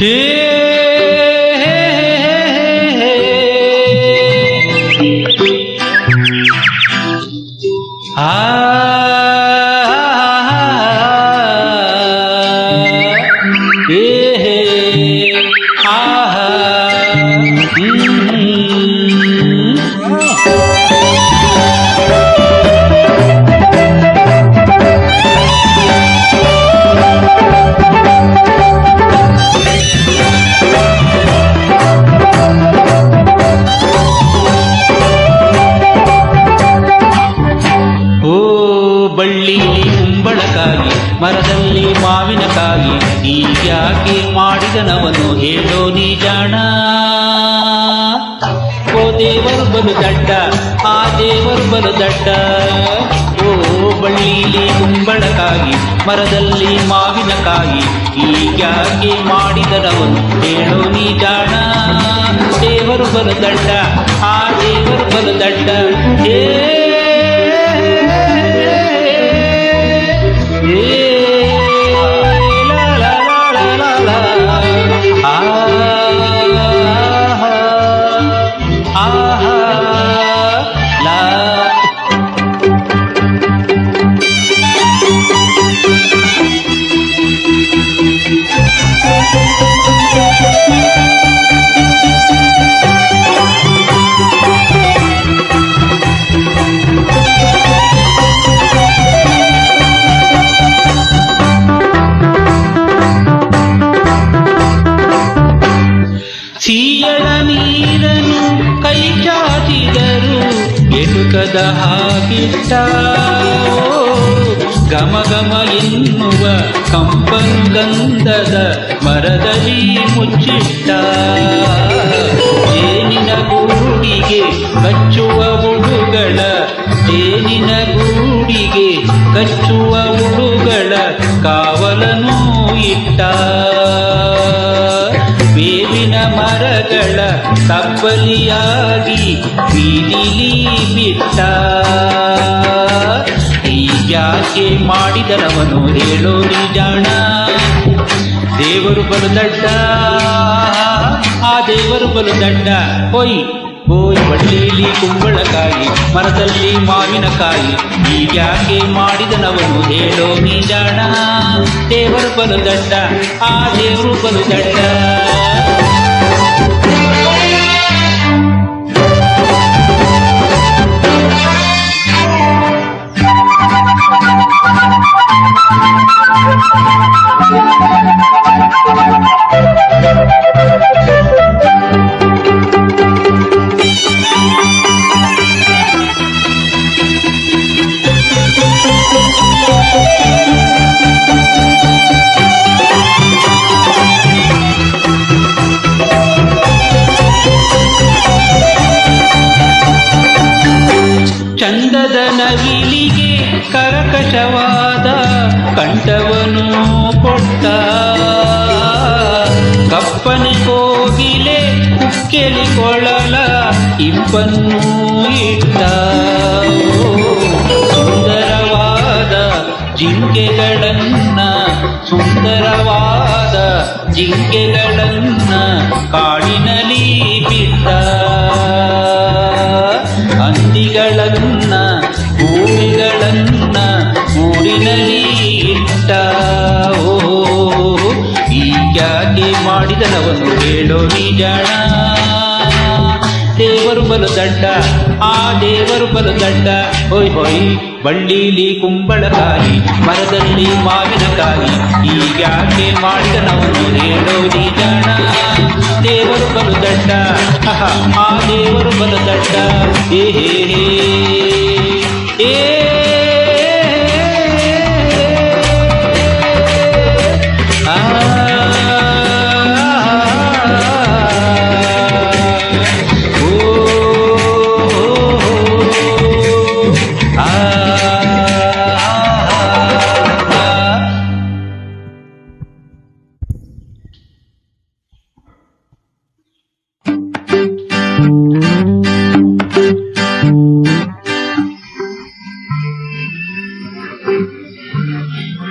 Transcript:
ಹೇ ಆ ಬಳ್ಳಿಲಿ ಕುಂಬಳಕಾಯಿ ಮರದಲ್ಲಿ ಮಾವಿನಕಾಯಿ ಹೀಗ್ಯಾಕೆ ಮಾಡಿದನವನು ಹೇಳೋ ನೀ ಜಾಣ. ಓ ದೇವರು ಬಲು ದಡ್ಡ, ಆ ದೇವರು ಬಲು ದಡ್ಡ. ಓ ಬಳ್ಳಿಲಿ ಕುಂಬಳಕಾಯಿ ಮರದಲ್ಲಿ ಮಾವಿನಕಾಯಿ ಹೀಗ್ಯಾಕೆ ಮಾಡಿದನವನು ಹೇಳೋ ನೀ ಜಾಣ. ದೇವರು ಬಲು ದಡ್ಡ, ಆ ದೇವರು ಬಲು ದಡ್ಡ. ಸಿಯಳ ನೀರನು ಕೈ ಚಾಚಿದರು ಎಟುಕದ ಹಾಗಿಟ್ಟ. ಘಮ ಘಮ ಎನ್ನುವ ಕಂಪನು ಗಂಧದ ಮರದಲ್ಲಿ ಮುಚ್ಚಿಟ್ಟ. ಜೇನಿನ ಗೂಡಿಗೆ ಕಚ್ಚುವ ಹುಳುಗಳ, ಜೇನಿನ ಗೂಡಿಗೆ ಕಚ್ಚುವ ಹುಳುಗಳ ಕಾವಲನು ಇಟ್ಟ. ಬೇವಿನ ಮರಗಳ ತಬ್ಬಲಿಯಾಗಿ ಬೀದಿಲಿ ಬಿಟ್ಟ. ಹೀಗ್ಯಾಕೆ ಮಾಡಿದನವನು ಹೇಳೋ ನೀ ಜಾಣ. ದೇವರು ಬಲು ದಡ್ಡ, ಆ ದೇವರು ಬಲು ದಡ್ಡ. ಓಯ್ ಓಯ್ ಬಳ್ಳಿಲಿ ಕುಂಬಳಕಾಯಿ ಮರದಲ್ಲಿ ಮಾವಿನಕಾಯಿ ಹೀಗ್ಯಾಕೆ ಮಾಡಿದನವನು ಹೇಳೋ ನೀ ಜಾಣ. ದೇವರು ಬಲು ದಡ್ಡ, ಆ ದೇವರು ಬಲು ದಡ್ಡ. ಚಂದದ ನವಿಲಿಗೆ ಕರಕಶವಾದ ಕಂಠವನು ಕೊಟ್ಟ. ಕಪ್ಪನೆ ಕೋಗಿಲೆ ಕುಕ್ಕೆಲಿ ಕೊಳಲ ಇಂಪನ್ನು ಇಟ್ಟ. ಸುಂದರವಾದ ಜಿಂಕೆಗಳನ್ನ, ಸುಂದರವಾದ ಜಿಂಕೆಗಳನ್ನ ಕಾಡಿನಲ್ಲಿ ಬಿಟ್ಟ. ಹಂದಿಗಳನ್ನ ಭೂಮಿಗಳನ್ನ ಮೂಡಿನಲ್ಲಿ ಇಟ್ಟ. ಓ ಹೀಗ್ಯಾಕೆ ಮಾಡಿದನವನು ಹೇಳೋ ನೀ ಜಾಣ. ದೇವರು ಬಲು ದಡ್ಡ, ಆ ದೇವರು ಬಲು ದಡ್ಡ. ಹೊಯ್ ಹೊಯ್ ಬಳ್ಳಿಲಿ ಕುಂಬಳಕಾಯಿ ಮರದಲ್ಲಿ ಮಾವಿನಕಾಯಿ ಹೀಗ್ಯಾಕೆ ಮಾಡಿದನವನು ಹೇಳೋ ನೀ ಜಾಣ. ದೇವರು ಬಲು ದಡ್ಡ, ಆ ದೇವರು ಬಲು ದಡ್ಡ. ಏ ಏ